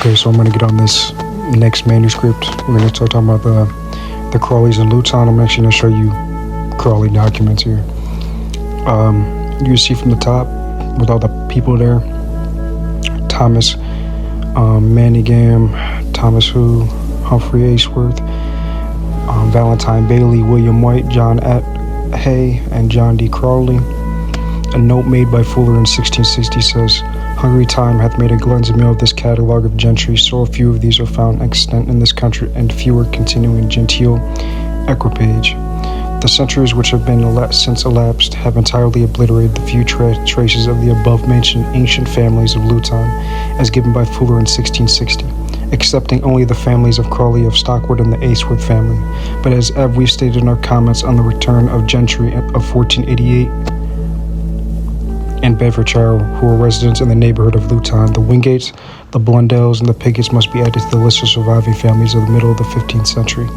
Okay, so I'm going to get on this next manuscript. We're going to start talking about the Crawleys in Luton. I'm actually going to show you Crawley documents here. You can see from the top with all the people there. Thomas Manningham, Thomas Humphrey Ainsworth, Valentine Bailey, William White, John Hay, and John D. Crawley. A note made by Fuller in 1660 says, "Hungry time hath made a glutton's meal of this catalogue of gentry, so few of these are found extant in this country, and fewer continuing genteel equipage. The centuries which have been since elapsed have entirely obliterated the few traces of the above-mentioned ancient families of Luton, as given by Fuller in 1660, excepting only the families of Crawley of Stockwood and the Ainsworth family. But as we've stated in our comments on the return of gentry of 1488, in Bedfordshire, who were residents in the neighborhood of Luton, the Wingates, the Blundells, and the Pigots must be added to the list of surviving families of the middle of the 15th century.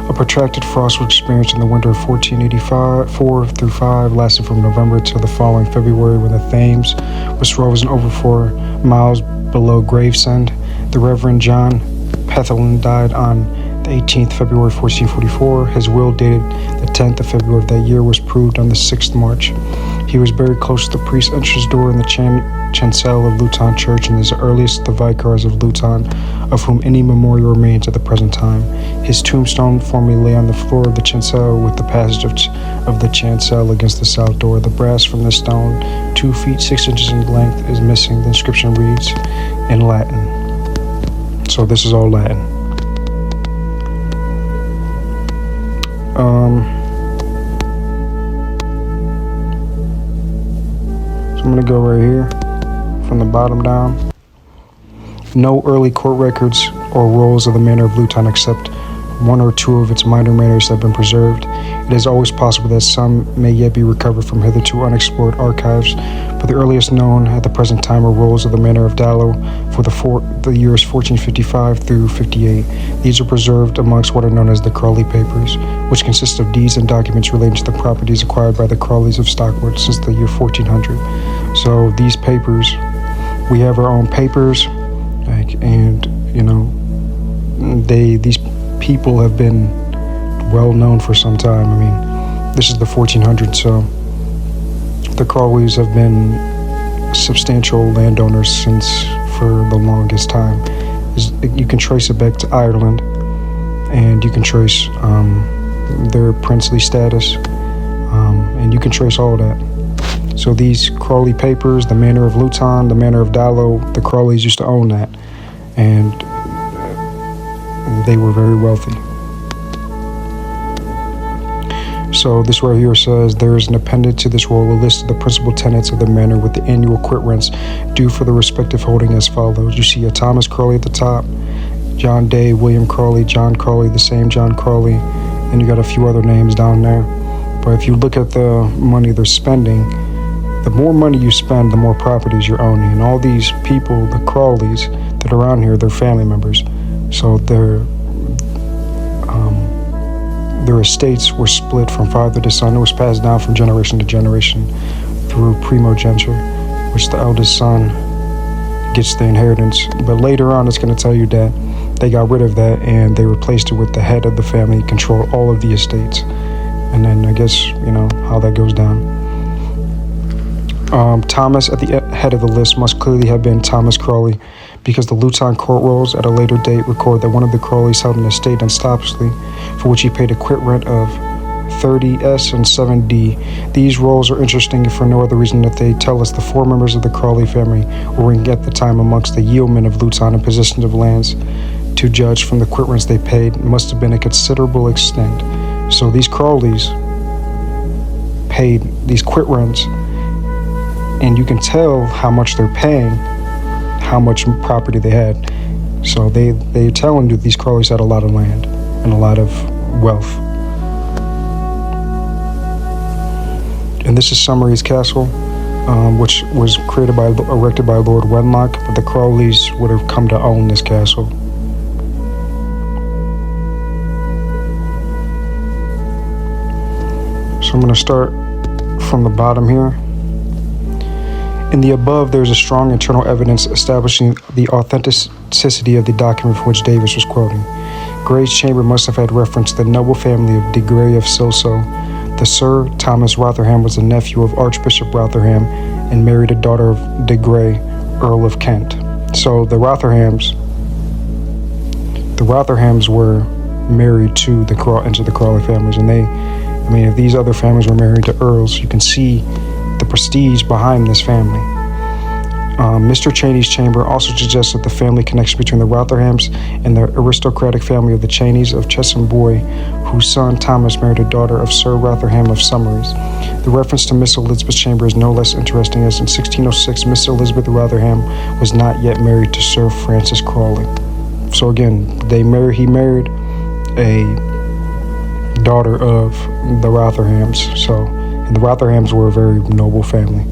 A protracted frost was experienced in the winter of 1484-5, lasting from November till the following February, when the Thames was frozen over 4 miles below Gravesend. The Reverend John Pethlin died on the 18th February 1444. His will, dated the 10th of February of that year, was proved on the 6th March. He was buried close to the priest's entrance door in the chancel of Luton Church, and is the earliest of the vicars of Luton, of whom any memorial remains at the present time. His tombstone formerly lay on the floor of the chancel, with the passage of the chancel against the south door. The brass from the stone, 2 feet 6 inches in length, is missing. The inscription reads in Latin. So this is all Latin. So I'm going to go right here from the bottom down. No early court records or rolls of the manor of Luton, except 1 or 2 of its minor manors, have been preserved. It is always possible that some may yet be recovered from hitherto unexplored archives, but the earliest known at the present time are rolls of the manor of Dallow for the years 1455 through 58. These are preserved amongst what are known as the Crawley Papers, which consist of deeds and documents relating to the properties acquired by the Crawleys of Stockwood since the year 1400. So these papers, we have our own papers, and these people have been well known for some time. I mean, this is the 1400s, so the Crawleys have been substantial landowners since for the longest time. You can trace it back to Ireland, and you can trace their princely status, and you can trace all that. So these Crawley Papers, the Manor of Luton, the Manor of Dallow, the Crawleys used to own that, and they were very wealthy. So this right here says, there is an appended to this roll a list of the principal tenants of the manor with the annual quit rents due for the respective holding as follows. You see a Thomas Crawley at the top, John Day, William Crawley, John Crawley, the same John Crawley, and you got a few other names down there. But if you look at the money they're spending, the more money you spend, the more properties you're owning. And all these people, the Crawleys that are around here, they're family members. So their estates were split from father to son. It was passed down from generation to generation through primogeniture, which the eldest son gets the inheritance. But later on, it's going to tell you that they got rid of that and they replaced it with the head of the family control all of the estates. And then I guess, how that goes down. Thomas at the head of the list must clearly have been Thomas Crawley, because the Luton court rolls at a later date record that one of the Crawleys held an estate in Stopsley, for which he paid a quit rent of 30S and 7D. These rolls are interesting for no other reason that they tell us the 4 members of the Crawley family were ranking at the time amongst the yeomen of Luton in possession of lands. To judge from the quit rents they paid, must have been a considerable extent. So these Crawleys paid these quit rents, and you can tell how much they're paying, how much property they had. So they're telling you these Crawleys had a lot of land and a lot of wealth. And this is Summeray's Castle, which was erected by Lord Wenlock, but the Crawleys would have come to own this castle. So I'm going to start from the bottom here. In the above, there is a strong internal evidence establishing the authenticity of the document from which Davis was quoting. Gray's chamber must have had reference to the noble family of de Grey of Silsoe. The Sir Thomas Rotherham was the nephew of Archbishop Rotherham and married a daughter of de Grey, Earl of Kent. So the Rotherhams were married into the Crawley families, and if these other families were married to earls, you can see the prestige behind this family. Mr. Cheney's chamber also suggests that the family connection between the Rotherhams and the aristocratic family of the Cheneys of Chesham Boy, whose son Thomas married a daughter of Sir Rotherham of Summaries. The reference to Miss Elizabeth's chamber is no less interesting, as in 1606 Miss Elizabeth Rotherham was not yet married to Sir Francis Crawley. So again, he married a daughter of the Rotherhams. And the Rotherhams were a very noble family.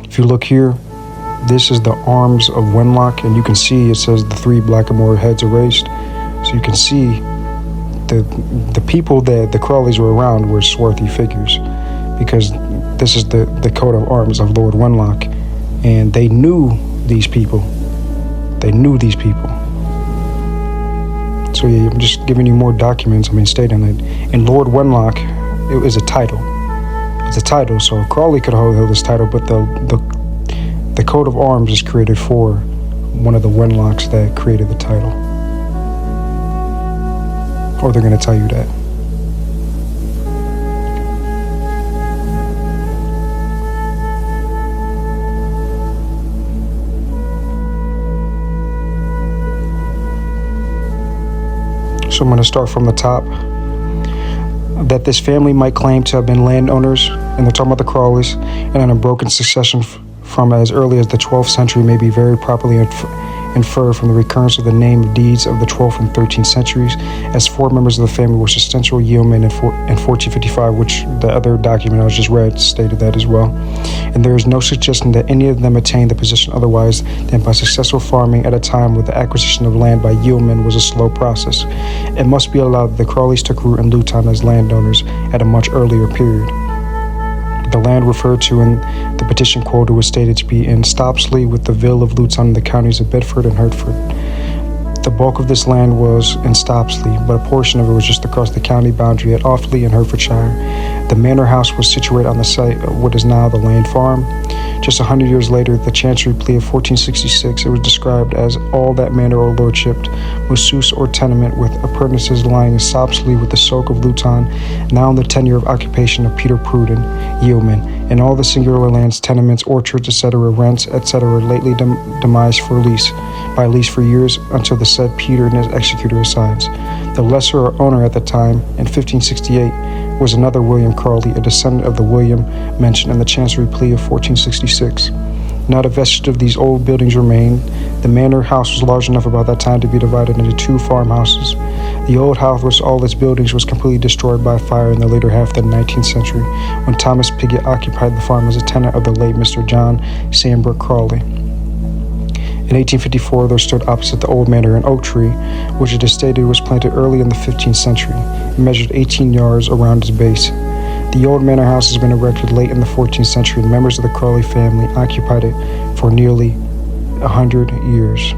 If you look here, this is the arms of Wenlock, and you can see it says the 3 Blackamoor heads erased. So you can see the people that the Crawleys were around were swarthy figures, because this is the coat of arms of Lord Wenlock, and they knew these people. So yeah, I'm just giving you more documents, stating that. And Lord Wenlock, it was a title. It's a title, so Crawley could hold this title, but the coat of arms is created for one of the Wenlocks that created the title. Or they're going to tell you that. So I'm going to start from the top. That this family might claim to have been landowners, and they're talking about the Crawleys, and an unbroken succession from as early as the 12th century may be very properly inferred from the recurrence of the name of deeds of the 12th and 13th centuries, as 4 members of the family were substantial yeomen in 1455, which the other document I just read stated that as well. And there is no suggestion that any of them attained the position otherwise than by successful farming at a time when the acquisition of land by yeomen was a slow process. It must be allowed that the Crawleys took root in Luton as landowners at a much earlier period. The land referred to in the petition quoted was stated to be in Stopsley, with the Ville of Luton in the counties of Bedford and Hertford. The bulk of this land was in Stopsley, but a portion of it was just across the county boundary at Oftley in Hertfordshire. The manor house was situated on the site of what is now the Lane Farm. Just 100 years later, the Chancery Plea of 1466, it was described as all that manor or lordship, mousse or tenement, with appurtenances lying in Stopsley with the soak of Luton, now in the tenure of occupation of Peter Pruden, yeoman, and all the singular lands, tenements, orchards, etc., rents, etc., lately demised by lease for years until the said Peter and his executor assigns. The lesser or owner at the time, in 1568, was another William Crawley, a descendant of the William mentioned in the Chancery Plea of 1466. Not a vestige of these old buildings remained. The manor house was large enough about that time to be divided into 2 farmhouses. The old house with all its buildings was completely destroyed by fire in the later half of the 19th century, when Thomas Pigott occupied the farm as a tenant of the late Mr. John Sandbrook Crawley. In 1854, there stood opposite the old manor an oak tree, which it is stated was planted early in the 15th century. It measured 18 yards around its base. The old manor house has been erected late in the 14th century, and members of the Crawley family occupied it for nearly 100 years.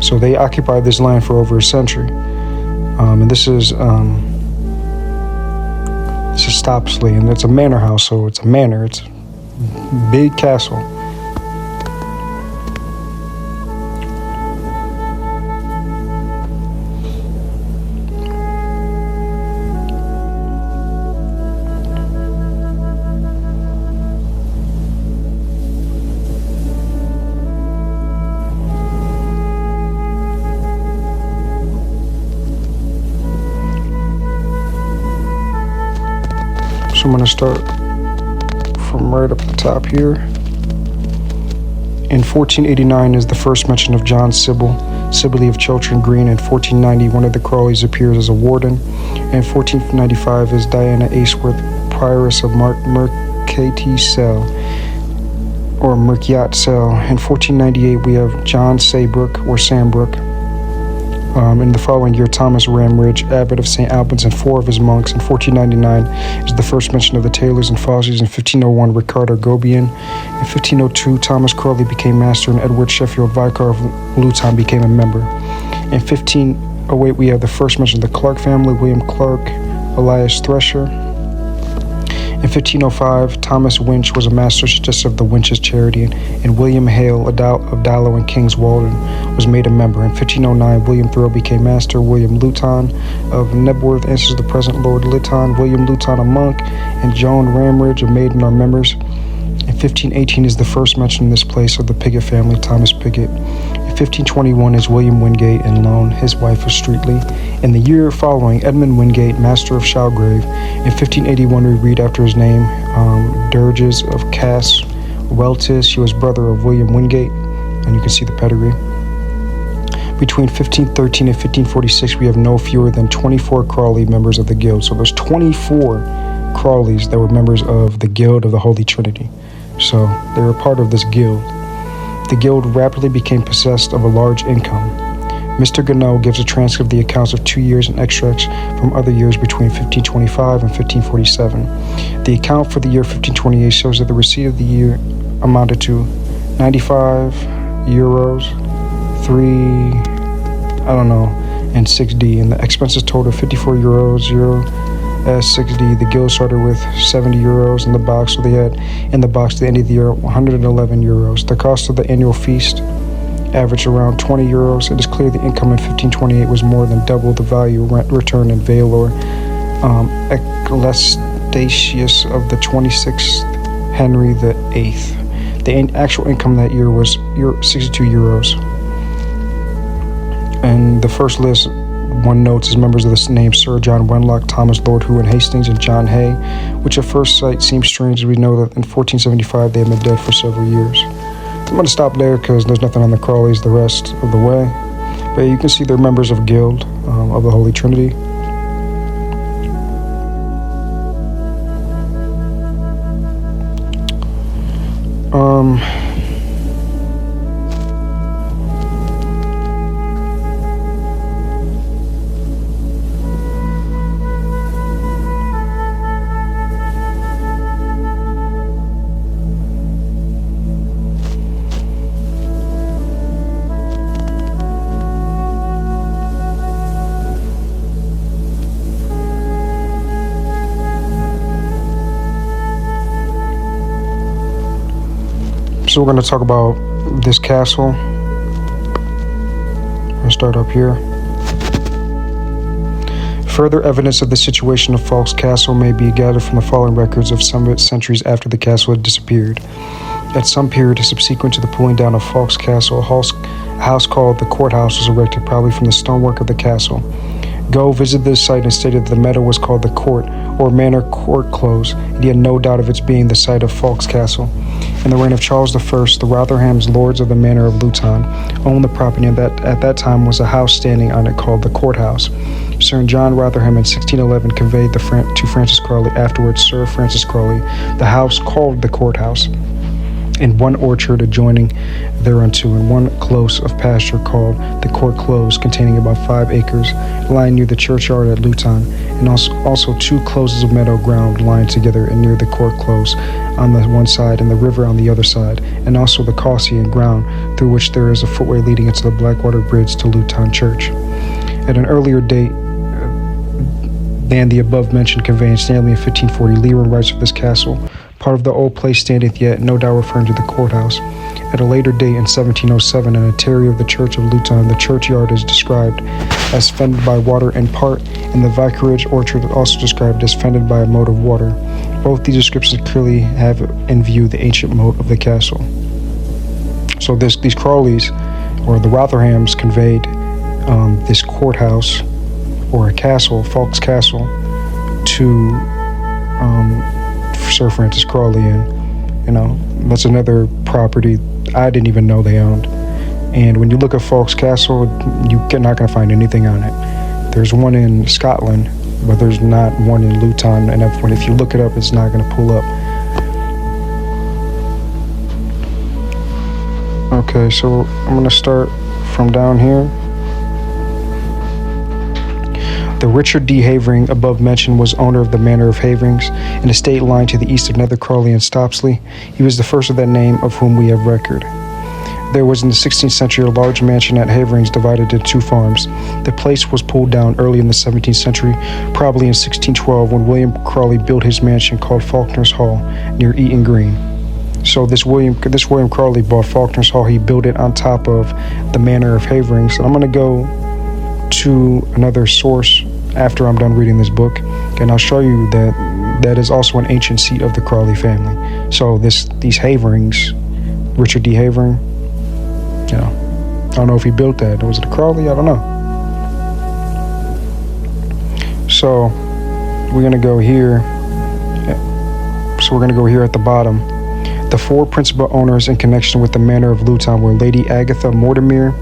So they occupied this land for over a century. And this is Stopsley, and it's a manor house, so it's a manor. It's a big castle. going to start from right up the top here. In 1489 is the first mention of John Sibley of Chiltern Green. In 1490, one of the Crawleys appears as a warden. In 1495 is Diana Aceworth, prioress of Mercaty Cell, or Merciat Cell. In 1498, we have John Saybrook, or Sambrook. In the following year, Thomas Ramridge, abbot of St. Albans, and 4 of his monks. In 1499 is the first mention of the Taylors and Fosseys. In 1501, Ricardo Gobian. In 1502, Thomas Crawley became master, and Edward Sheffield, Vicar of Luton, became a member. In 1508, we have the first mention of the Clark family, William Clark, Elias Thresher. In 1505, Thomas Winch was a master justice of the Winch's Charity, and William Hale of Dallow and King's Walden was made a member. In 1509, William Thoreau became master. William Luton of Nebworth answers the present Lord Lytton. William Luton, a monk, and Joan Ramridge, a maiden, are members. In 1518 is the first mention in this place of the Piggott family, Thomas Piggott. In 1521 is William Wingate and Lone, his wife of Streatley. In the year following, Edmund Wingate, master of Shalgrave. In 1581 we read after his name, Durges of Cass Weltis. He was brother of William Wingate, and you can see the pedigree. Between 1513 and 1546 we have no fewer than 24 Crawley members of the guild. So there's 24 Crawleys that were members of the Guild of the Holy Trinity. So they were part of this guild. The guild rapidly became possessed of a large income. Mr. Gannot gives a transcript of the accounts of 2 years and extracts from other years between 1525 and 1547. The account for the year 1528 shows that the receipt of the year amounted to 95 euros, and 6D, and the expenses totaled 54 euros, 6D. The guild started with 70 euros in the box, so they had in the box at the end of the year 111 euros. The cost of the annual feast averaged around 20 euros. It is clear the income in 1528 was more than double the value returned in Valor Ecclesiastius of the 26th Henry VIII. The actual income that year was 62 euros. And the first list one notes is members of the name Sir John Wenlock, Thomas Lord Who and Hastings, and John Hay, which at first sight seems strange as we know that in 1475 they had been dead for several years. I'm going to stop there because there's nothing on the Crawleys the rest of the way. But you can see they're members of Guild of the Holy Trinity. So we're going to talk about this castle. I'm going to start up here. Further evidence of the situation of Falk's Castle may be gathered from the following records of some centuries after the castle had disappeared. At some period subsequent to the pulling down of Falk's Castle, a house called the Courthouse was erected, probably from the stonework of the castle. Go visited this site and stated that the meadow was called the Court, or Manor Court Close, and he had no doubt of its being the site of Falk's Castle. In the reign of Charles I, the Rotherhams, lords of the Manor of Luton, owned the property, and at that time was a house standing on it called the Courthouse. Sir John Rotherham in 1611 conveyed to Francis Crawley, afterwards Sir Francis Crawley, the house called the Courthouse, and one orchard adjoining thereunto, and one close of pasture called the Court Close, containing about 5 acres, lying near the churchyard at Luton, and also 2 closes of meadow ground lying together and near the Court Close on the one side and the river on the other side, and also the Causean ground, through which there is a footway leading into the Blackwater Bridge to Luton Church. At an earlier date than the above-mentioned conveyance, namely in 1540, Leroy writes of this castle, part of the old place standeth yet, no doubt referring to the courthouse. At a later date, in 1707, in a terrier of the church of Luton, the churchyard is described as fended by water in part, and the vicarage orchard also described as fended by a moat of water. Both these descriptions clearly have in view the ancient moat of the castle. So these Crawleys, or the Rotherhams, conveyed this courthouse, or a castle, Falk's Castle, to Sir Francis Crawley in. That's another property I didn't even know they owned. And when you look at Falk's Castle, you're not going to find anything on it. There's one in Scotland, but there's not one in Luton. And if you look it up, it's not going to pull up. Okay, so I'm going to start from down here. The Richard D. Havering, above mentioned, was owner of the Manor of Haverings, an estate lying to the east of Nether Crawley and Stopsley. He was the first of that name of whom we have record. There was in the 16th century a large mansion at Haverings divided into 2 farms. The place was pulled down early in the 17th century, probably in 1612, when William Crawley built his mansion called Faulkner's Hall near Eaton Green. So this William Crawley bought Faulkner's Hall. He built it on top of the Manor of Haverings. And I'm going to go to another source after I'm done reading this book, and I'll show you that is also an ancient seat of the Crawley family. So these Haverings, Richard D. Havering, I don't know if he built that. Was it a Crawley? I don't know. So we're gonna go here. So we're gonna go here at the bottom. The 4 principal owners in connection with the Manor of Luton were Lady Agatha Mortimer,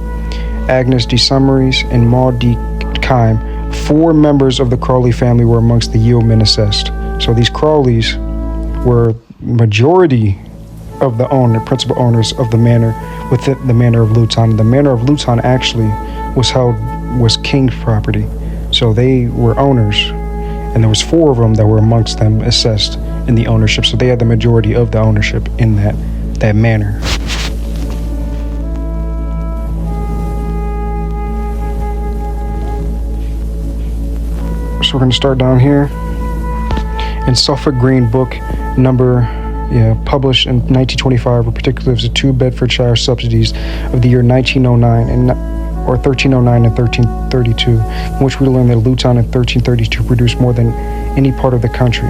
Agnes de Summeries, and Maud de Kyme. 4 members of the Crawley family were amongst the yeomen assessed. So these Crawleys were majority of the principal owners of the manor within the Manor of Luton. The Manor of Luton actually was king's property. So they were owners, and there was 4 of them that were amongst them assessed in the ownership. So they had the majority of the ownership in that manor. So we're going to start down here. In Suffolk Green Book number, published in 1925, were particulars of 2 Bedfordshire subsidies of the year 1909 or 1309 and 1332, in which we learn that Luton in 1332 produced more than any part of the country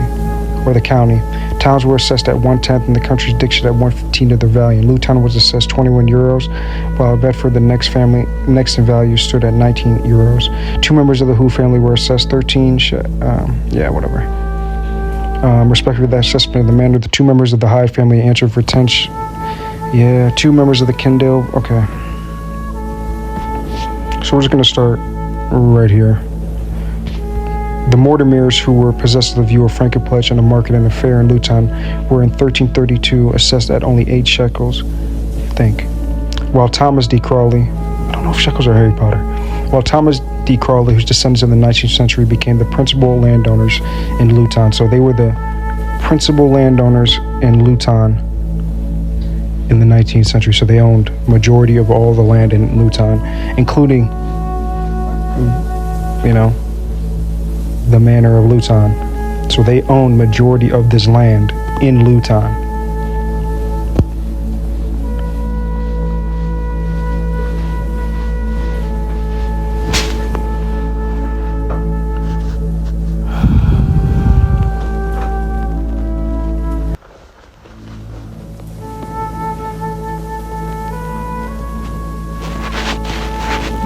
or the county. Towns were assessed at 1/10 and the country's diction at 1/15 of their value. Luton was assessed 21 euros, while Bedford, the next in value, stood at 19 euros. 2 members of the Who family were assessed 13, respectively, that assessment of the manor. The 2 members of the Hyde family answered for 10. 2 members of the Kindale. Okay. So we're just going to start right here. The Mortimers, who were possessed of the view of Frankenpledge and a market and a fair in Luton, were in 1332 assessed at only 8 shekels, I think. While Thomas D. Crawley, I don't know if shekels are Harry Potter. While Thomas D. Crawley, whose descendants in the 19th century became the principal landowners in Luton. So they were the principal landowners in Luton in the 19th century. So they owned majority of all the land in Luton, including, the Manor of Luton. So they owned majority of this land in Luton.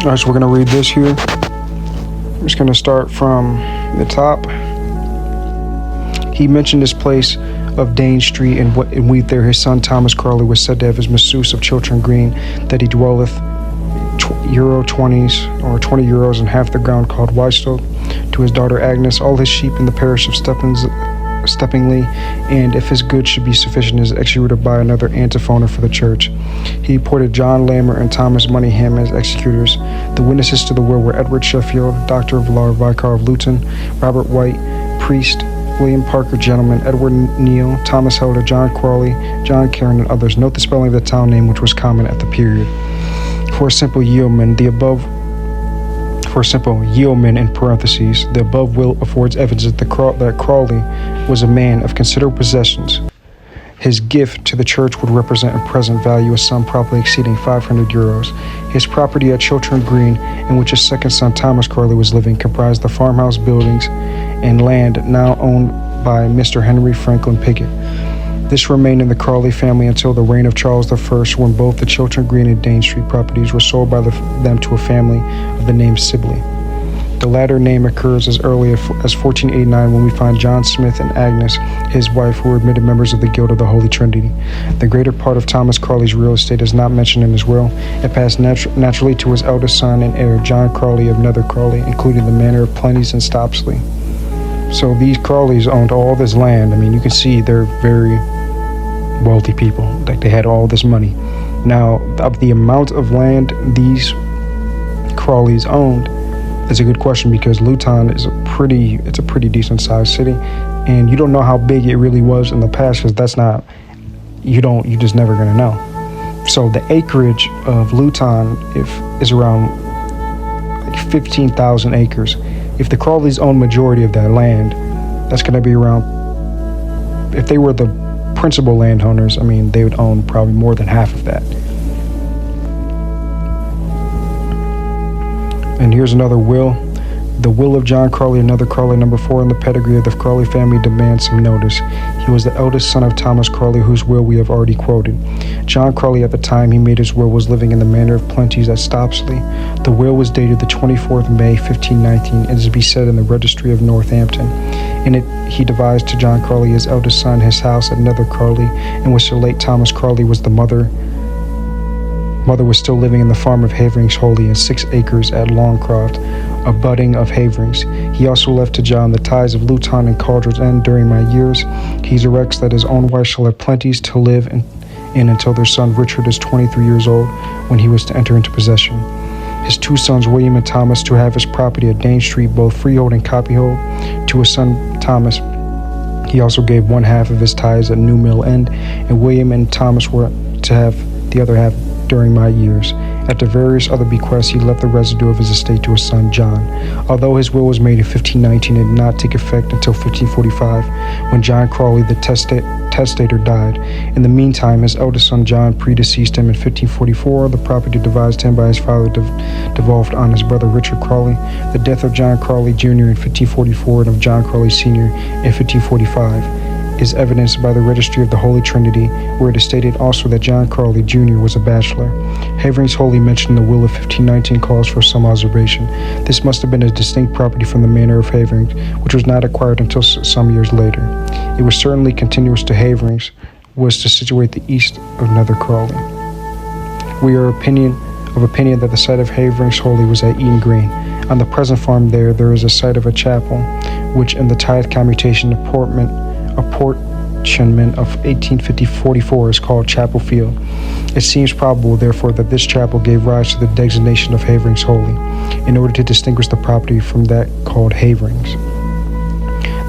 All right, so we're going to read this here. I'm just going to start from the top. He mentioned this place of Dane Street, and we there his son Thomas Crawley was said to have his masseuse of Chiltern Green, that he dwelleth euro 20s or 20 euros and half the ground called Wystoke, to his daughter Agnes, all his sheep in the parish of Steppingly, and if his goods should be sufficient, is executed by another antiphona for the church. He appointed John Lammer and Thomas Moneyham as executors. The witnesses to the will were Edward Sheffield, Doctor of Law, Vicar of Luton, Robert White, priest, William Parker, gentleman, Edward Neal, Thomas Helder, John Crawley, John Cairn, and others. Note the spelling of the town name, which was common at the period. For a simple yeoman, in parentheses, the above will affords evidence that Crawley was a man of considerable possessions. His gift to the church would represent in present value a sum probably exceeding 500 euros. His property at Chiltern Green, in which his second son Thomas Crawley was living, comprised the farmhouse buildings and land now owned by Mr. Henry Franklin Pickett. This remained in the Crawley family until the reign of Charles I, when both the Chiltern Green and Dane Street properties were sold by them to a family of the name Sibley. The latter name occurs as early as 1489 when we find John Smith and Agnes, his wife, who were admitted members of the Guild of the Holy Trinity. The greater part of Thomas Crawley's real estate is not mentioned in his will. It passed naturally to his eldest son and heir, John Crawley of Nether Crawley, including the manor of Plenties and Stopsley. So these Crawleys owned all this land. I mean, you can see they're very wealthy people. Like, they had all this money. Now, of the amount of land these Crawleys owned, it's a good question, because Luton is a pretty decent sized city, and you don't know how big it really was in the past, because you're just never gonna know. So the acreage of Luton is around like 15,000 acres. If the Crawleys own majority of that land, that's gonna be around, if they were the principal landowners, I mean, they would own probably more than half of that. And here's another will. The will of John Crawley, another Crawley, number 4 in the pedigree of the Crawley family, demands some notice. He was the eldest son of Thomas Crawley, whose will we have already quoted. John Crawley, at the time he made his will, was living in the manor of Plenties at Stopsley. The will was dated the 24th of May, 1519, and is to be set in the registry of Northampton. In it, he devised to John Crawley, his eldest son, his house at Nether Crawley, in which the late Thomas Crawley was the mother was still living in the farm of Haverings Holy in 6 acres at Longcroft, a budding of Haverings. He also left to John the ties of Luton and Cauldrons End during my years. He directs that his own wife shall have Plenties to live in until their son Richard is 23 years old, when he was to enter into possession. His 2 sons, William and Thomas, to have his property at Dane Street, both freehold and copyhold. To his son Thomas, he also gave 1/2 of his ties at New Mill End, and William and Thomas were to have the other half during my years. After various other bequests, he left the residue of his estate to his son John. Although his will was made in 1519, it did not take effect until 1545, when John Crawley, the testator, died. In the meantime, his eldest son John predeceased him in 1544. The property devised to him by his father devolved on his brother Richard Crawley. The death of John Crawley Jr. in 1544 and of John Crawley Sr. in 1545 is evidenced by the registry of the Holy Trinity, where it is stated also that John Crawley Jr. was a bachelor. Haverings Holy, mentioned in the will of 1519, calls for some observation. This must have been a distinct property from the manor of Haverings, which was not acquired until some years later. It was certainly continuous to Haverings, was to situate the east of Nether Crawley. We are of opinion that the site of Haverings Holy was at Eaton Green. On the present farm there is a site of a chapel, which in the tithe commutation apportionment of 1844 is called Chapel Field. It seems probable, therefore, that this chapel gave rise to the designation of Haverings Holy, in order to distinguish the property from that called Haverings.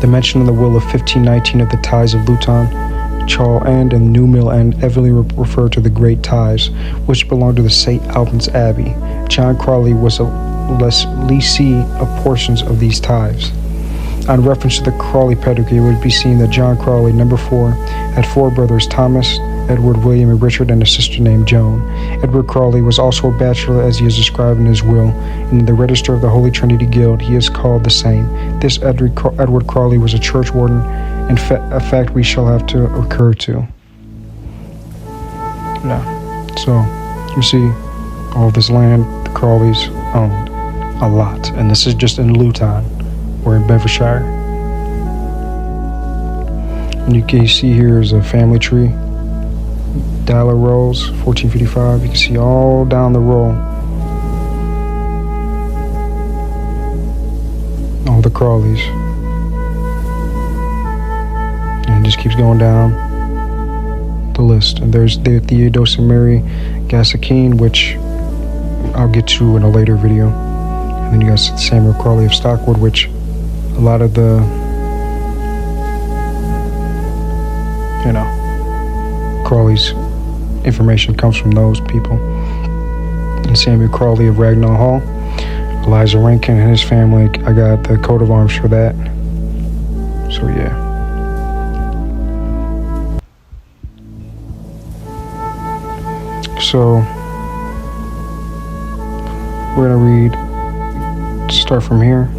The mention in the will of 1519 of the tithes of Luton, Chawle End, and New Mill End heavily refer to the great tithes, which belonged to the St. Albans Abbey. John Crawley was a lessee of portions of these tithes. On reference to the Crawley pedigree, it would be seen that John Crawley, number 4, had 4 brothers, Thomas, Edward, William, and Richard, and a sister named Joan. Edward Crawley was also a bachelor, as he is described in his will. In the register of the Holy Trinity Guild, he is called the same. This Edward Crawley was a church warden, a fact we shall have to recur to. Yeah. So, you see, all this land the Crawleys owned. A lot. And this is just in Luton. We're in Bedfordshire. And you can see here is a family tree. Dollar rolls, 1455. You can see all down the row. All the Crawleys. And it just keeps going down the list. And there's the Theodos and Mary Gassakeen, which I'll get to in a later video. And then you got Samuel Crawley of Stockwood, which a lot of the, Crawley's information comes from those people. And Samuel Crawley of Ragnall Hall, Eliza Rankin and his family, I got the coat of arms for that. So yeah. So we're gonna start from here.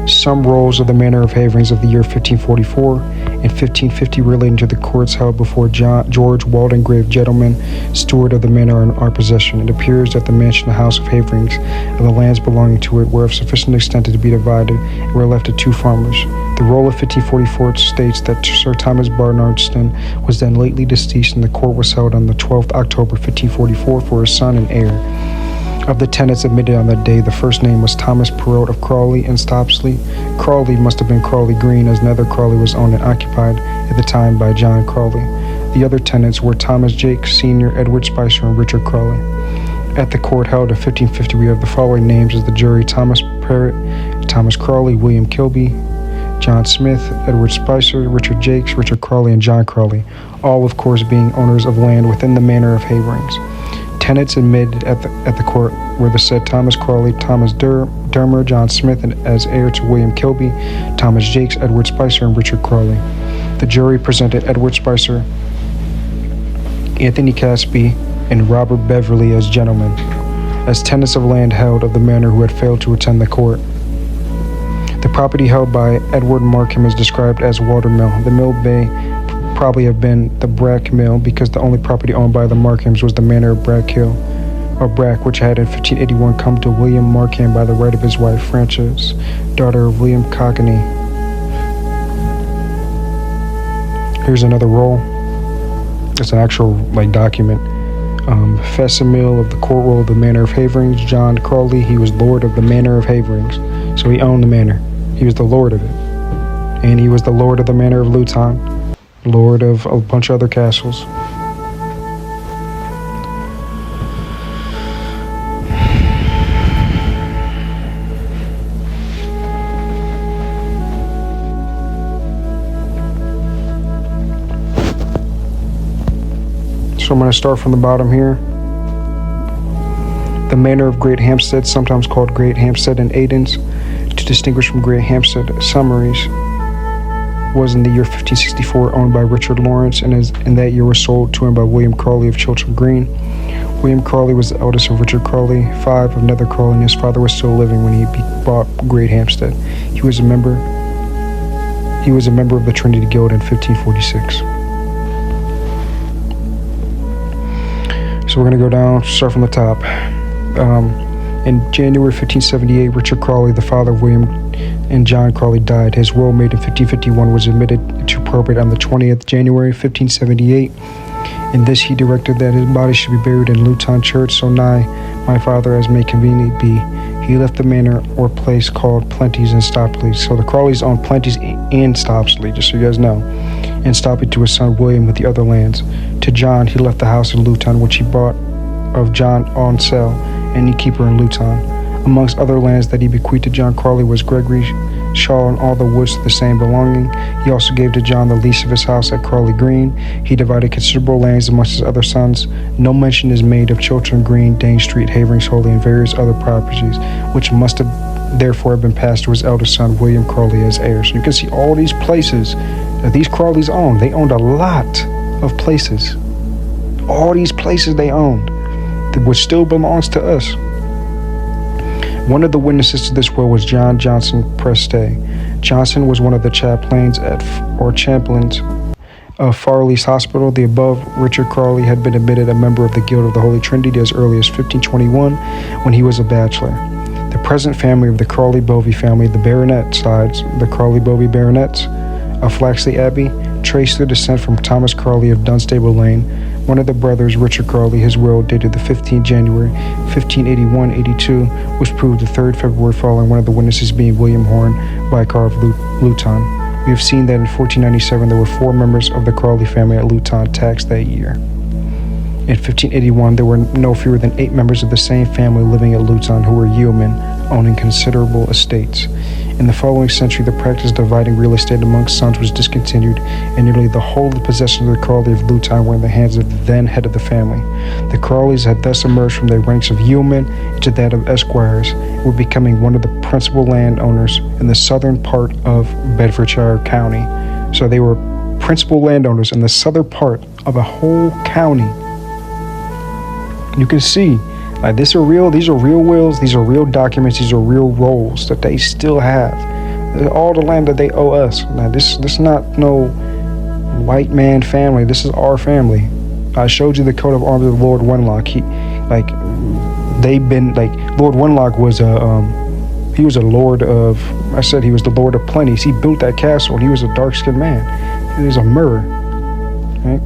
Some rolls of the manor of Haverings of the year 1544. in 1550 relating to the courts held before George Waldengrave, gentleman, steward of the manor in our possession. It appears that the mansion, the House of Haverings, and the lands belonging to it were of sufficient extent to be divided and were left to two farmers. The roll of 1544 states that Sir Thomas Barnardston was then lately deceased, and the court was held on the 12th October 1544 for his son and heir. Of the tenants admitted on that day, the first name was Thomas Perrott of Crawley and Stopsley. Crawley must have been Crawley Green, as nether Crawley was owned and occupied at the time by John Crawley. The other tenants were Thomas Jake Sr., Edward Spicer, and Richard Crawley. At the court held in 1550, we have the following names as the jury: Thomas Perrott, Thomas Crawley, William Kilby, John Smith, Edward Spicer, Richard Jakes, Richard Crawley, and John Crawley, all of course being owners of land within the manor of Haverings. Tenants admitted at the court were the said Thomas Crawley, Thomas Dermer, John Smith, and as heir to William Kilby, Thomas Jakes, Edward Spicer, and Richard Crawley. The jury presented Edward Spicer, Anthony Caspi, and Robert Beverly as gentlemen, as tenants of land held of the manor who had failed to attend the court. The property held by Edward Markham is described as Watermill. The mill may probably have been the Brack Mill, because the only property owned by the Markhams was the manor of Brack Hill, or Brack, which had in 1581 come to William Markham by the right of his wife Frances, daughter of William Cockney. Here's another roll. It's an actual document. Facsimile of the court roll of the manor of Haverings. John Crawley, he was lord of the manor of Haverings, so he owned the manor. He was the lord of it, and he was the lord of the manor of Luton, lord of a bunch of other castles. So I'm going to start from the bottom here. The manor of Great Hampstead, sometimes called Great Hampstead and Aidens, to distinguish from Great Hampstead Summaries, was in the year 1564 owned by Richard Lawrence, and in that year was sold to him by William Crawley of Chiltern Green. William Crawley was the eldest of Richard Crawley, 5 of Nether Crawley, and his father was still living when he bought Great Hampstead. He was a member of the Trinity Guild in 1546. So we're going to go down, start from the top. In January 1578, Richard Crawley, the father of William and John Crawley, died. His will, made in 1551, was admitted to probate on the 20th January 1578. In this he directed that his body should be buried in Luton Church, so nigh my father as may conveniently be. He left the manor or place called Plenty's and Stopsley. So the Crawleys owned Plenty's and Stopsley, just so you guys know, and Stopsley to his son William with the other lands. To John he left the house in Luton, which he bought of John Onsell, an innkeeper in Luton. Amongst other lands that he bequeathed to John Crawley was Gregory Shaw and all the woods to the same belonging. He also gave to John the lease of his house at Crawley Green. He divided considerable lands amongst his other sons. No mention is made of Chiltern Green, Dane Street, Haverings Holy, and various other properties, which must have therefore have been passed to his eldest son William Crawley as heir. So you can see all these places that these Crawleys owned. They owned a lot of places. All these places they owned, which still belongs to us. One of the witnesses to this will was John Johnson Prestay. Johnson was one of the chaplains champlains of Farley's Hospital. The above Richard Crawley had been admitted a member of the Guild of the Holy Trinity as early as 1521 when he was a bachelor. The present family of the Crawley-Bovey family, the baronet sides, the Crawley-Bovey baronets of Flaxley Abbey, traced their descent from Thomas Crawley of Dunstable Lane. One of the brothers, Richard Crawley, his will, dated the 15th January, 1581-82, was proved the 3rd February following, one of the witnesses being William Horn, Vicar of Luton. We have seen that in 1497 there were 4 members of the Crawley family at Luton taxed that year. In 1581, there were no fewer than 8 members of the same family living at Luton who were yeomen, owning considerable estates. In the following century, the practice of dividing real estate amongst sons was discontinued, and nearly the whole of the possessions of the Crawley of Luton were in the hands of the then head of the family. The Crawleys had thus emerged from their ranks of yeomen into that of esquires, and were becoming one of the principal landowners in the southern part of Bedfordshire County. So they were principal landowners in the southern part of a whole county. You can see, these are real wills, these are real documents, these are real rolls that they still have all the land that they owe us. Now, this is not no white man family. This is our family. I showed you the coat of arms of Lord Wenlock. Lord Wenlock was he was a lord of, I said he was the lord of plenties. He built that castle, and he was a dark-skinned man. He was a mirror, right?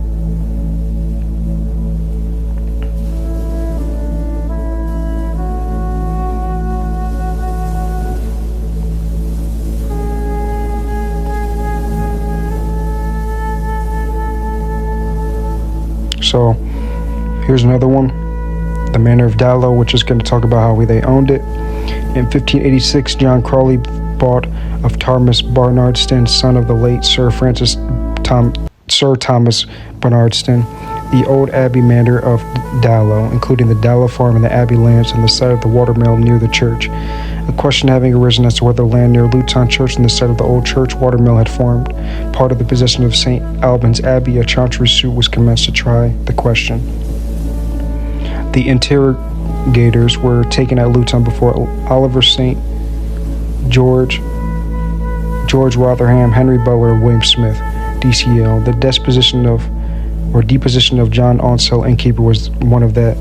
So here's another one, the Manor of Dallow, which is going to talk about how they owned it. In 1586, John Crawley bought of Thomas Barnardston, son of the late Sir Thomas Barnardston, the old Abbey Manor of Dallow, including the Dallow Farm and the Abbey lands on the site of the watermill near the church. A question having arisen as to whether land near Luton Church and the site of the old church watermill had formed part of the possession of St. Albans Abbey, a chancery suit was commenced to try the question. The interrogators were taken at Luton before Oliver St. George Rotherham, Henry Butler, and William Smith, DCL. The deposition of John Onsell, innkeeper, was one of that.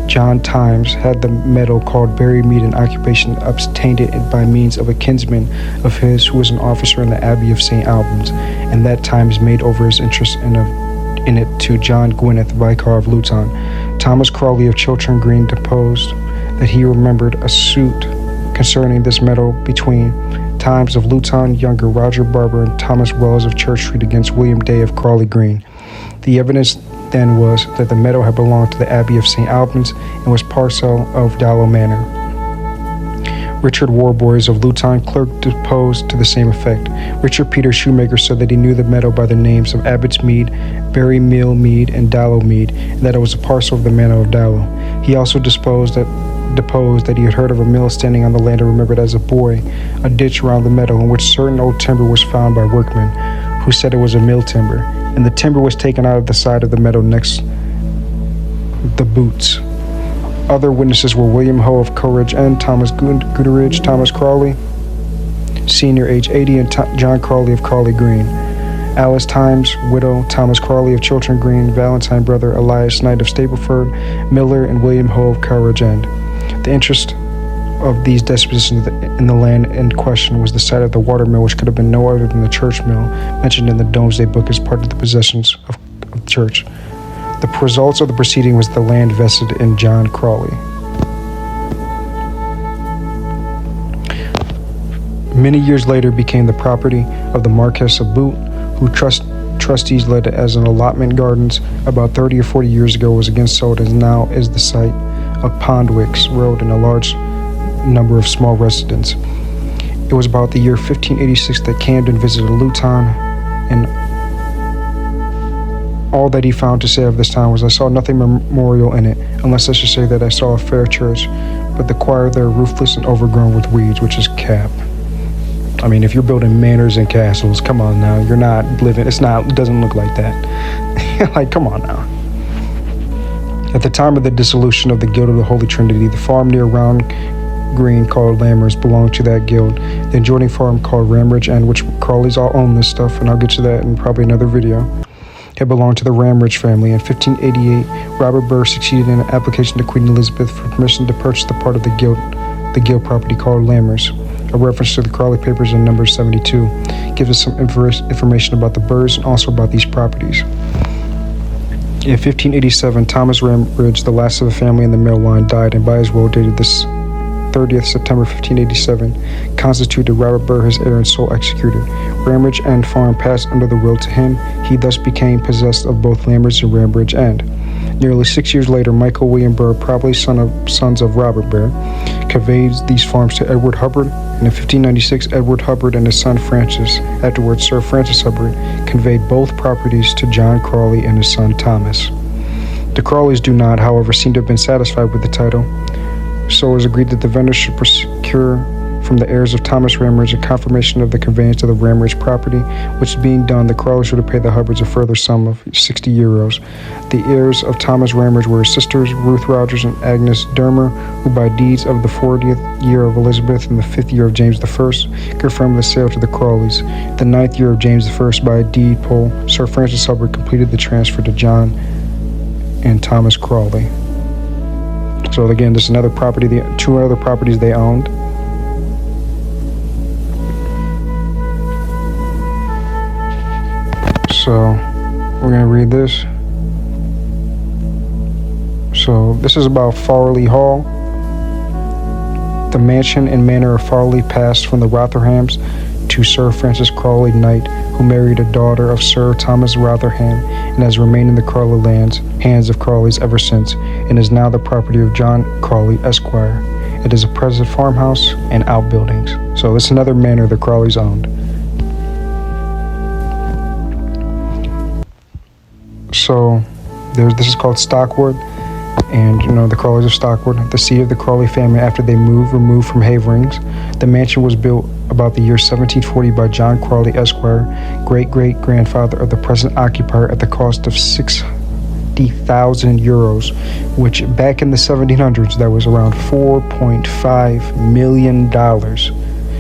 John Times had the metal called buried meat in occupation, obtained it by means of a kinsman of his who was an officer in the Abbey of St. Albans, and that Times made over his interest in it to John Gwyneth, Vicar of Luton. Thomas Crawley of Chiltern Green deposed that he remembered a suit concerning this metal between Times of Luton, younger Roger Barber, and Thomas Wells of Church Street against William Day of Crawley Green. The evidence then was that the meadow had belonged to the Abbey of St. Albans and was parcel of Dallow Manor. Richard Warboys of Luton Clerk deposed to the same effect. Richard Peter Shoemaker said that he knew the meadow by the names of Abbott's Mead, Berry Mill Mead, and Dallow Mead, and that it was a parcel of the manor of Dallow. He also deposed that he had heard of a mill standing on the land and remembered as a boy a ditch around the meadow in which certain old timber was found by workmen, who said it was a mill timber, and the timber was taken out of the side of the meadow next the boots. Other witnesses were William Hoe of Coleridge End, Thomas Gooderidge, Thomas Crawley, senior, age 80, and John Crawley of Crawley Green. Alice Times, widow, Thomas Crawley of Chiltern Green, Valentine brother, Elias Knight of Stapleford, Miller, and William Hoe of Coleridge End. The interest of these dispositions in the land in question was the site of the watermill, which could have been no other than the church mill mentioned in the Domesday Book as part of the possessions of the church. The results of the proceeding was the land vested in John Crawley. Many years later became the property of the Marquess of Bute, who trustees led as an allotment gardens. About 30 or 40 years ago was again sold and now is the site of Pondwicks Road and a large number of small residents. It was about the year 1586 that Camden visited Luton, and all that he found to say of this town was, "I saw nothing memorial in it, unless I should say that I saw a fair church, but the choir there roofless and overgrown with weeds," which is cap. I mean, if you're building manors and castles, come on now, you're not living, it doesn't look like that. Like, come on now. At the time of the dissolution of the Guild of the Holy Trinity, the farm near Round Green called Lammers belonged to that guild. The adjoining farm called Ramridge End, which Crawleys all own this stuff, and I'll get to that in probably another video, it belonged to the Ramridge family. In 1588, Robert Burr succeeded in an application to Queen Elizabeth for permission to purchase the part of the guild property called Lammers. A reference to the Crawley Papers in number 72 gives us some information about the Burrs and also about these properties. In 1587, Thomas Ramridge, the last of the family in the mill line, died, and by his will, dated this 30th September 1587, constituted Robert Burr his heir and sole executor. Ramridge End Farm passed under the will to him. He thus became possessed of both Lammers and Ramridge End. Nearly 6 years later, Michael William Burr, probably sons of Robert Burr, conveyed these farms to Edward Hubbard, and in 1596, Edward Hubbard and his son Francis, afterwards Sir Francis Hubbard, conveyed both properties to John Crawley and his son Thomas. The Crawleys do not, however, seem to have been satisfied with the title, so it was agreed that the vendor should procure from the heirs of Thomas Ramridge a confirmation of the conveyance of the Ramridge property, which is being done. The Crawleys were to pay the Hubbards a further sum of 60 euros. The heirs of Thomas Ramridge were his sisters, Ruth Rogers and Agnes Dermer, who by deeds of the 40th year of Elizabeth and the 5th year of James I confirmed the sale to the Crawleys. The 9th year of James I, by a deed poll, Sir Francis Hubbard completed the transfer to John and Thomas Crawley. So again, this is another property, the two other properties they owned. So we're going to read this. So this is about Farley Hall. The mansion and manor of Farley passed from the Rotherhams to Sir Francis Crawley, Knight, who married a daughter of Sir Thomas Rotherham and has remained in the Crawley hands of Crawleys ever since, and is now the property of John Crawley, Esquire. It is a present farmhouse and outbuildings. So this is another manor the Crawleys owned. So this is called Stockwood, and the Crawleys of Stockwood, the seat of the Crawley family after they removed from Haverings. The mansion was built about the year 1740 by John Crawley, Esquire, great-great-grandfather of the present occupier, at the cost of 60,000 euros, which back in the 1700s, that was around $4.5 million.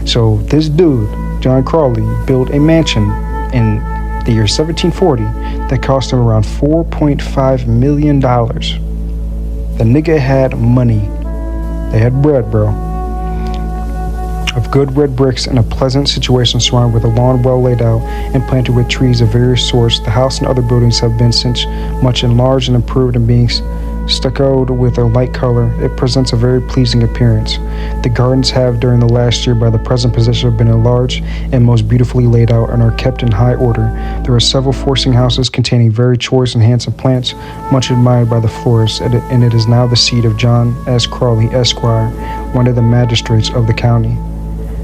So this dude, John Crawley, built a mansion in the year 1740 that cost him around $4.5 million. The nigga had money. They had bread, bro. Of good red bricks in a pleasant situation surrounded with a lawn well laid out and planted with trees of various sorts, the house and other buildings have been since much enlarged and improved, and being stuccoed with a light color, it presents a very pleasing appearance. The gardens have, during the last year, by the present possessor, been enlarged and most beautifully laid out and are kept in high order. There are several forcing houses containing very choice and handsome plants, much admired by the florists, and it is now the seat of John S. Crawley, Esquire, one of the magistrates of the county.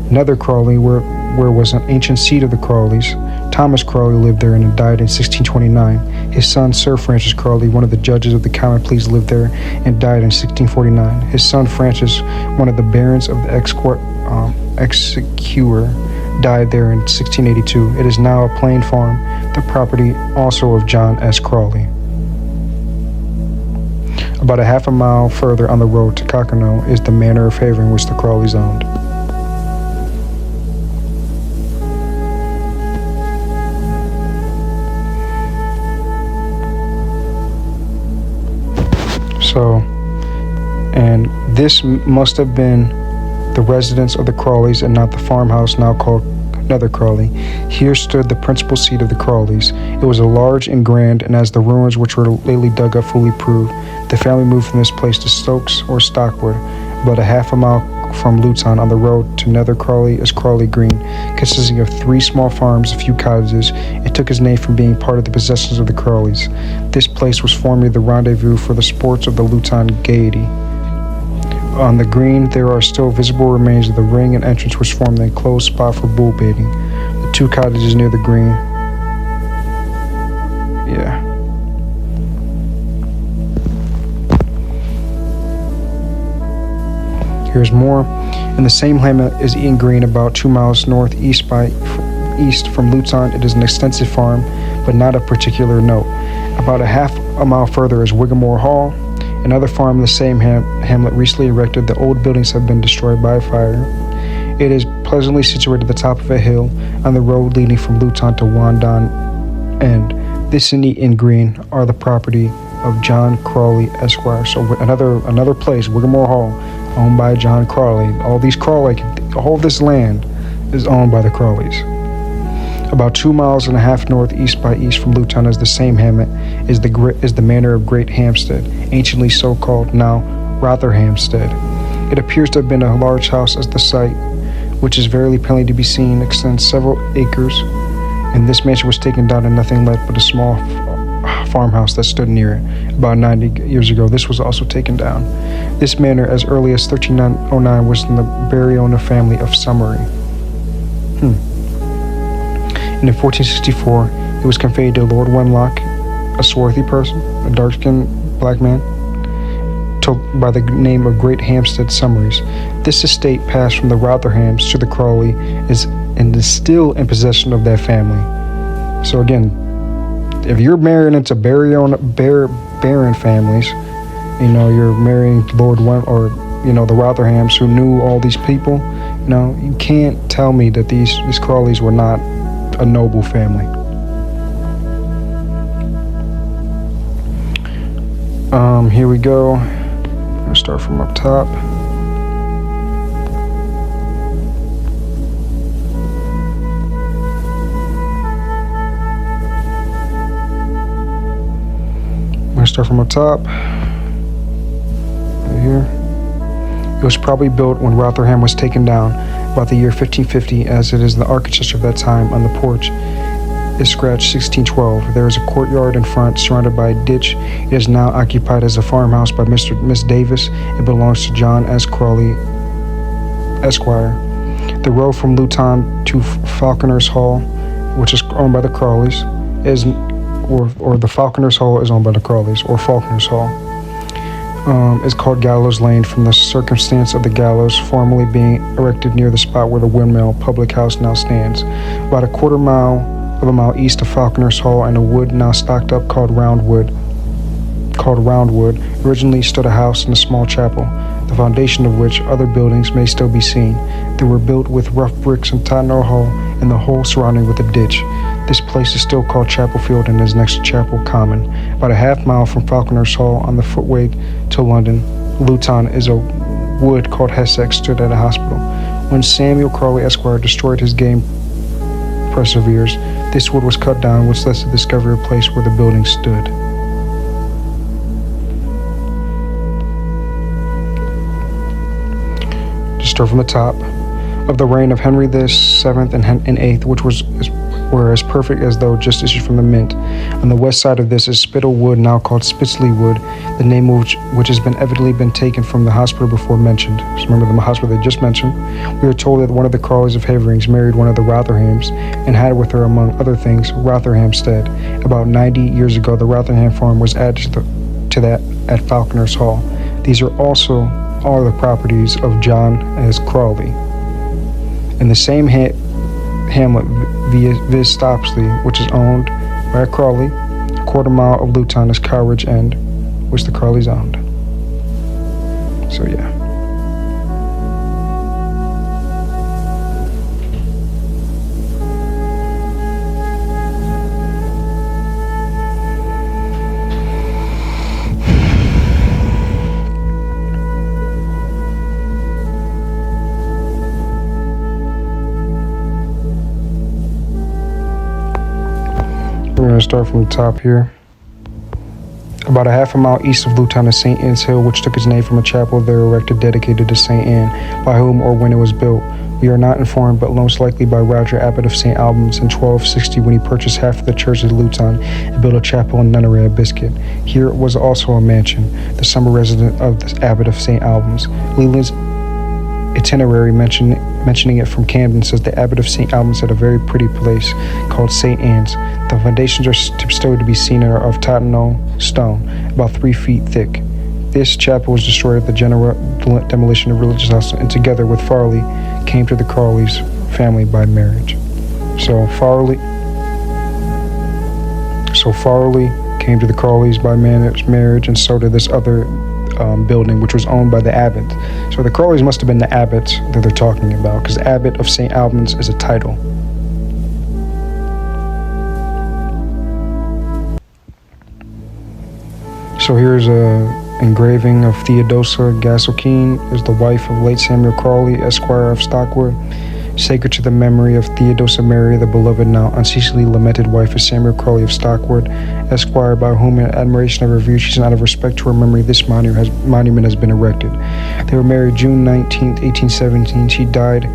Another Crawley, where was an ancient seat of the Crawleys. Thomas Crawley lived there and died in 1629. His son, Sir Francis Crawley, one of the judges of the Common Pleas, lived there and died in 1649. His son, Francis, one of the barons of the Exchequer, died there in 1682. It is now a plain farm, the property also of John S. Crawley. About a half a mile further on the road to Cockenoe is the manor of Havering, which the Crawleys owned. So, and this must have been the residence of the Crawleys and not the farmhouse now called Nether Crawley. Here stood the principal seat of the Crawleys. It was a large and grand, and as the ruins which were lately dug up fully prove, the family moved from this place to Stokes or Stockwood, about a half a mile from Luton. On the road to Nether Crawley is Crawley Green, consisting of 3 small farms, a few cottages. It took its name from being part of the possessions of the Crawleys. This place was formerly the rendezvous for the sports of the Luton gaiety. On the green, there are still visible remains of the ring and entrance which formed the enclosed spot for bull baiting. The 2 cottages near the green. Yeah. Here's more. In the same hamlet is Eaton Green, about 2 miles northeast east from Luton. It is an extensive farm, but not of particular note. About a half a mile further is Wigmore Hall, another farm in the same hamlet recently erected. The old buildings have been destroyed by fire. It is pleasantly situated at the top of a hill on the road leading from Luton to Wandon End. This and Eaton Green are the property of John Crawley, Esquire. So another place, Wigmore Hall, owned by John Crawley. All this land is owned by the Crawleys. About 2.5 miles northeast by east from Luton is the same hamlet, is the manor of Great Hampstead, anciently so called, now Rotherhamstead. It appears to have been a large house, as the site, which is very plainly to be seen, extends several acres, and this mansion was taken down and nothing left but a small farmhouse that stood near it. About 90 years ago, this was also taken down. This manor, as early as 1309, was in the Barryona family of Summery. And in 1464, it was conveyed to Lord Wenlock, a swarthy person, a dark-skinned black man. by the name of Great Hampstead Summaries. This estate passed from the Rotherhams to the Crawley and is still in possession of that family. So again, if you're marrying into baron families, you're marrying Lord Wem or the Rotherhams who knew all these people. You can't tell me that these Crawleys were not a noble family. Here we go. I'm gonna start from up top. Start from the top right here. It was probably built when Rotherham was taken down about the year 1550, as it is the architecture of that time. On the porch is scratched 1612. There is a courtyard in front surrounded by a ditch. It is now occupied as a farmhouse by Miss Davis. It belongs to John S. Crawley, Esquire. The road from Luton to Falconer's Hall, which is owned by the Crawleys, or the Falconer's Hall is owned by the Crawleys, or Falconer's Hall, is called Gallows Lane from the circumstance of the gallows formerly being erected near the spot where the Windmill public house now stands. About a quarter of a mile east of Falconer's Hall, and a wood now stocked up called Roundwood, originally stood a house and a small chapel, the foundation of which other buildings may still be seen. They were built with rough bricks and Tottenham Hall, and the whole surrounding with a ditch. This place is still called Chapel Field and is next to Chapel Common. About a half mile from Falconer's Hall on the footway to London, Luton, is a wood called Hessex stood at a hospital. When Samuel Crawley Esquire destroyed his game preserves, this wood was cut down, which led to the discovery of a place where the building stood. Just start from the top. Of the reign of Henry the VII and VIII, which were as perfect as though just issued from the mint. On the west side of this is Spittle Wood, now called Spitzley Wood, the name which has been evidently been taken from the hospital before mentioned. So remember the hospital they just mentioned? We are told that one of the Crawleys of Haverings married one of the Rotherhams and had with her, among other things, Rotherhamstead. About 90 years ago, the Rotherham farm was added to that at Falconer's Hall. These are also all the properties of John S. Crawley. In the same hamlet, viz. Stopsley, which is owned by a Crawley, a quarter mile of Luton is Cowridge End, which the Crawleys owned. So yeah. We're going to start from the top here. About a half a mile east of Luton is St. Anne's Hill, which took its name from a chapel there erected dedicated to St. Anne, by whom or when it was built. We are not informed, but most likely by Roger Abbot of St. Albans in 1260, when he purchased half of the church of Luton and built a chapel and nunnery at Biscuit. Here was also a mansion, the summer residence of the Abbot of St. Albans. Leland's itinerary mentioning it from Camden says the Abbot of St. Albans had a very pretty place called St. Anne's. The foundations are still to be seen and are of Tottenham stone, about 3 feet thick. This chapel was destroyed at the general demolition of religious house, and together with Farley came to the Crawleys family by marriage. So Farley came to the Crawleys by marriage, and so did this other building, which was owned by the Abbot. So the Crawleys must have been the Abbots that they're talking about, because Abbot of St. Albans is a title. So here's a engraving of Theodosia Gaselkeen, is the wife of late Samuel Crawley, Esquire of Stockwood, sacred to the memory of Theodosia Mary, the beloved, now unceasingly lamented wife of Samuel Crawley of Stockwood, Esquire, by whom in admiration of her virtues and out of respect to her memory this monument has been erected. They were married June 19th, 1817. She died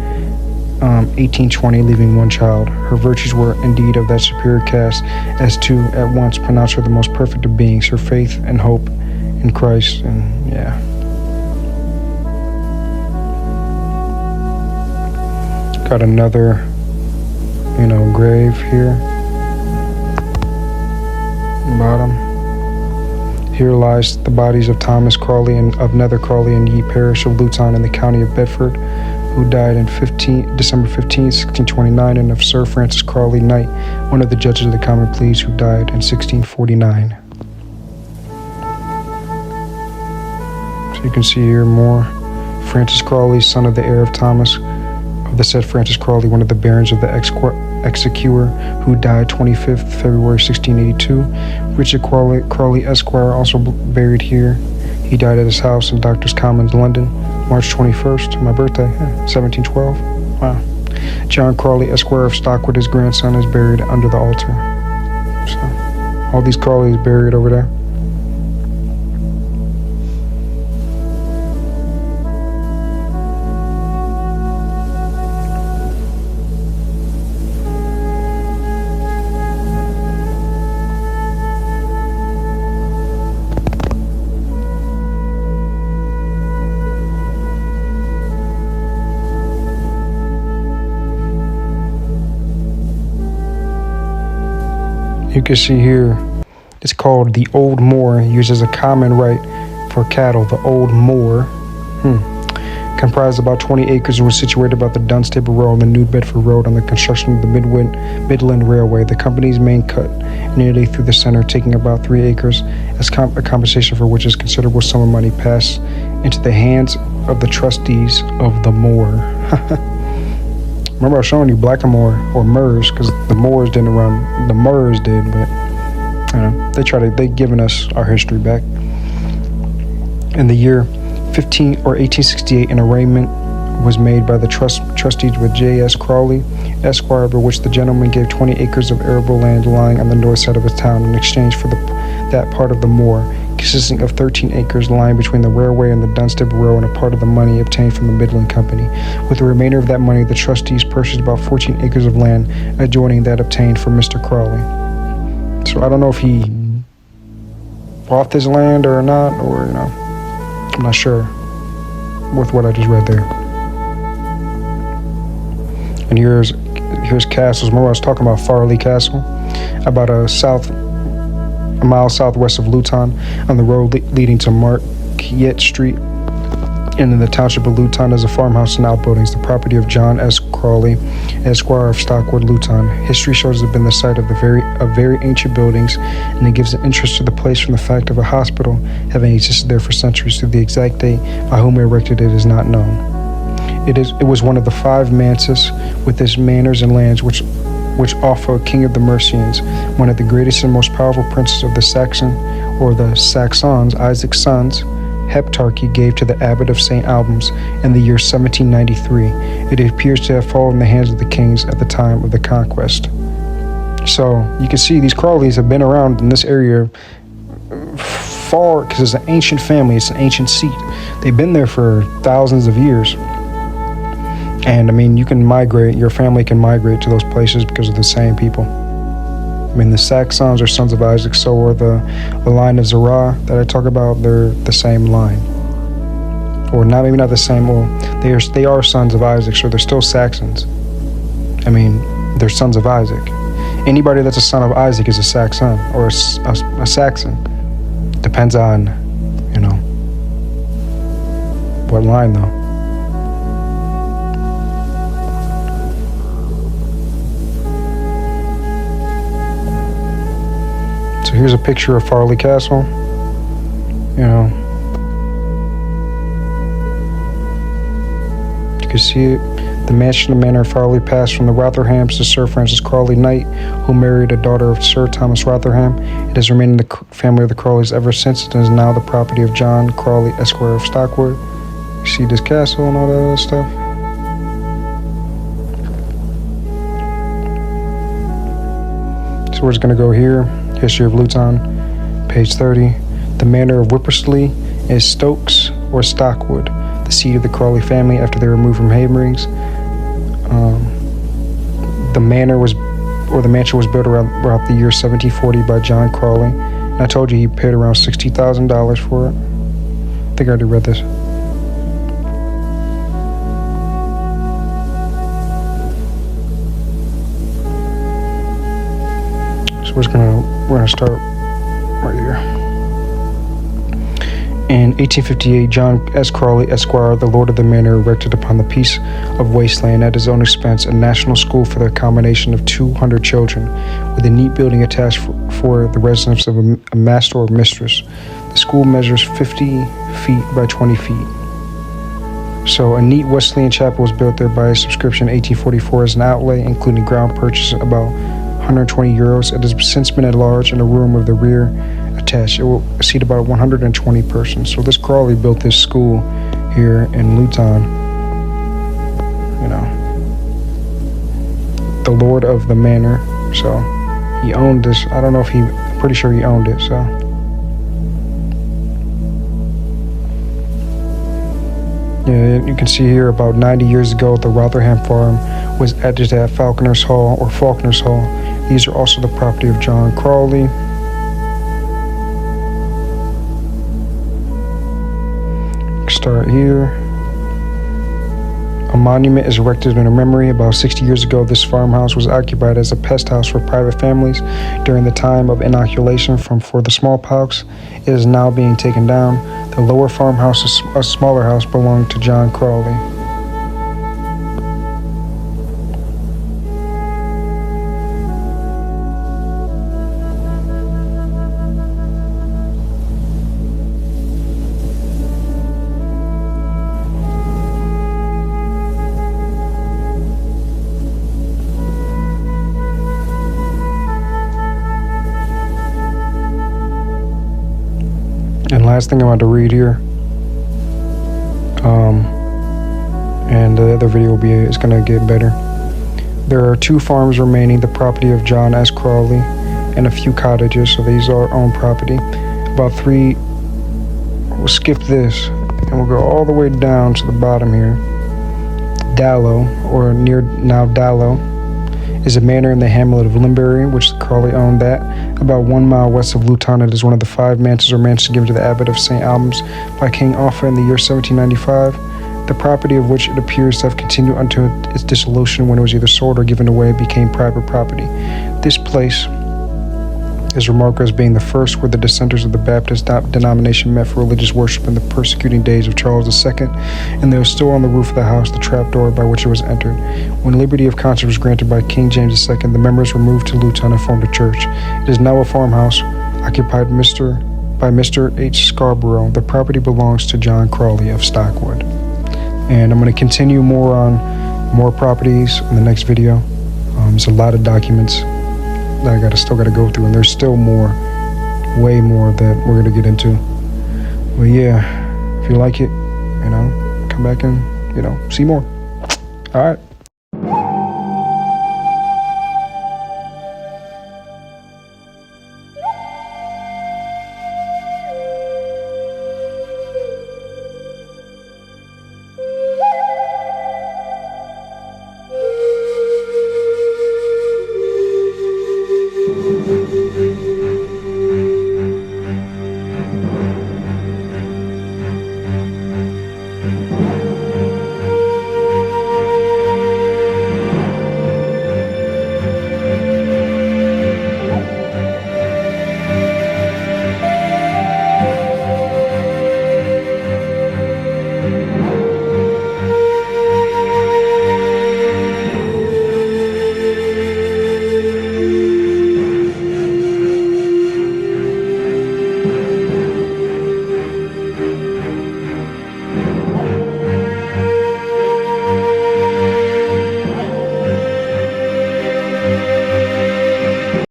1820, leaving one child. Her virtues were indeed of that superior cast as to at once pronounce her the most perfect of beings, her faith and hope in Christ, and yeah. Got another, grave here. Bottom. Here lies the bodies of Thomas Crawley and of Nether Crawley in Ye Parish of Luton in the county of Bedford, who died in December 15, 1629, and of Sir Francis Crawley, Knight, one of the judges of the Common Pleas, who died in 1649. So you can see here more. Francis Crawley, son of the heir of Thomas, of the said Francis Crawley, one of the barons of the executor, who died 25th February 1682. Richard Crawley Esquire, also buried here. He died at his house in Doctors' Commons, London, March 21st, my birthday, 1712. Wow. John Crawley Esquire of Stockwood, his grandson, is buried under the altar. So, all these Crawleys buried over there. You can see here, it's called the Old Moor, used as a common right for cattle. The Old Moor comprised about 20 acres and was situated about the Dunstable Road and the New Bedford Road on the construction of the Midland Railway. The company's main cut nearly through the center, taking about 3 acres, as a compensation for which is considerable sum of money passed into the hands of the trustees of the Moor. Remember I was showing you Blackamoor or Murs, because the Moors didn't run, the Murs did, but you know, they given us our history back. In the year 1868, an arrangement was made by the trustees with J.S. Crawley, Esquire, by which the gentleman gave 20 acres of arable land lying on the north side of his town in exchange for that part of the moor, consisting of 13 acres lying between the railway and the Dunstable Road, and a part of the money obtained from the Midland Company. With the remainder of that money, the trustees purchased about 14 acres of land adjoining that obtained from Mr. Crawley. So I don't know if he bought this land or not, or, you know, I'm not sure with what I just read there. And here's castles. Remember I was talking about Farley Castle, about a mile southwest of Luton, on the road leading to Marquette Street, and in the township of Luton is a farmhouse and outbuildings, the property of John S. Crawley, Esquire of Stockwood, Luton. History shows it has been the site of very ancient buildings, and it gives an interest to the place from the fact of a hospital having existed there for centuries. Through the exact date by whom erected it is not known. It was one of the 5 manses with its manors and lands which Offa, king of the Mercians, one of the greatest and most powerful princes of the Saxon, or the Saxons, Isaac's sons, Heptarchy, gave to the abbot of St. Albans in the year 1793. It appears to have fallen in the hands of the kings at the time of the conquest. So you can see these Crawleys have been around in this area far, because it's an ancient family, it's an ancient seat. They've been there for thousands of years. And I mean, you can migrate, your family can migrate to those places because of the same people. I mean, the Saxons are sons of Isaac, so are the line of Zerah that I talk about, they're the same line. Or not, maybe not the same, well, they are sons of Isaac, so they're still Saxons. I mean, they're sons of Isaac. Anybody that's a son of Isaac is a Saxon, or a Saxon. Depends on, you know, what line though. So here's a picture of Farley Castle. You know, you can see it. The mansion of Manor Farley passed from the Rotherhams to Sir Francis Crawley, Knight, who married a daughter of Sir Thomas Rotherham. It has remained in the family of the Crawleys ever since. It is now the property of John Crawley, Esquire of Stockwood. You see this castle and all that other stuff. So we're just going to go here. History of Luton, page 30. The manor of Whippersley is Stokes or Stockwood, the seat of the Crawley family after they were removed from Hamerings. The mansion was built around the year 1740 by John Crawley. And I told you he paid around $60,000 for it. I think I already read this. So we're gonna start right here. In 1858, John S. Crawley, Esquire, the Lord of the Manor, erected upon the piece of wasteland at his own expense a national school for the accommodation of 200 children, with a neat building attached for the residence of a master or mistress. The school measures 50 feet by 20 feet. So a neat Wesleyan chapel was built there by a subscription in 1844 as an outlay, including ground purchase about 120 euros. It has since been enlarged and a room of the rear attached. It will seat about 120 persons. So this Crawley built this school here in Luton. You know, the Lord of the Manor. So he owned this. I don't know if I'm pretty sure he owned it. So. Yeah, you can see here about 90 years ago, the Rotherham farm was added to Falconer's Hall or Faulkner's Hall. These are also the property of John Crawley. Start here. A monument is erected in her memory. About 60 years ago, this farmhouse was occupied as a pest house for private families during the time of inoculation for the smallpox. It is now being taken down. The lower farmhouse, a smaller house, belonged to John Crawley. And last thing I want to read here, and the other video is going to get better. There are 2 farms remaining, the property of John S. Crawley, and a few cottages, so these are own property. About 3, we'll skip this, and we'll go all the way down to the bottom here. Dallow, or near now Dallow, is a manor in the hamlet of Limbury, which Crawley owned that. About 1 mile west of Luton, it is one of the 5 mansions or mansions given to the abbot of St. Albans by King Offa in the year 1795, the property of which it appears to have continued until its dissolution, when it was either sold or given away, became private property. This place is remarkable as being the first where the dissenters of the Baptist denomination met for religious worship in the persecuting days of Charles II, and there was still on the roof of the house the trapdoor by which it was entered. When liberty of conscience was granted by King James II, the members were moved to Luton and formed a church. It is now a farmhouse occupied by Mr. H. Scarborough. The property belongs to John Crawley of Stockwood. And I'm going to continue more on more properties in the next video. There's a lot of documents that I still gotta go through, and there's still more, way more that we're gonna get into. But yeah, if you like it, come back and see more. All right.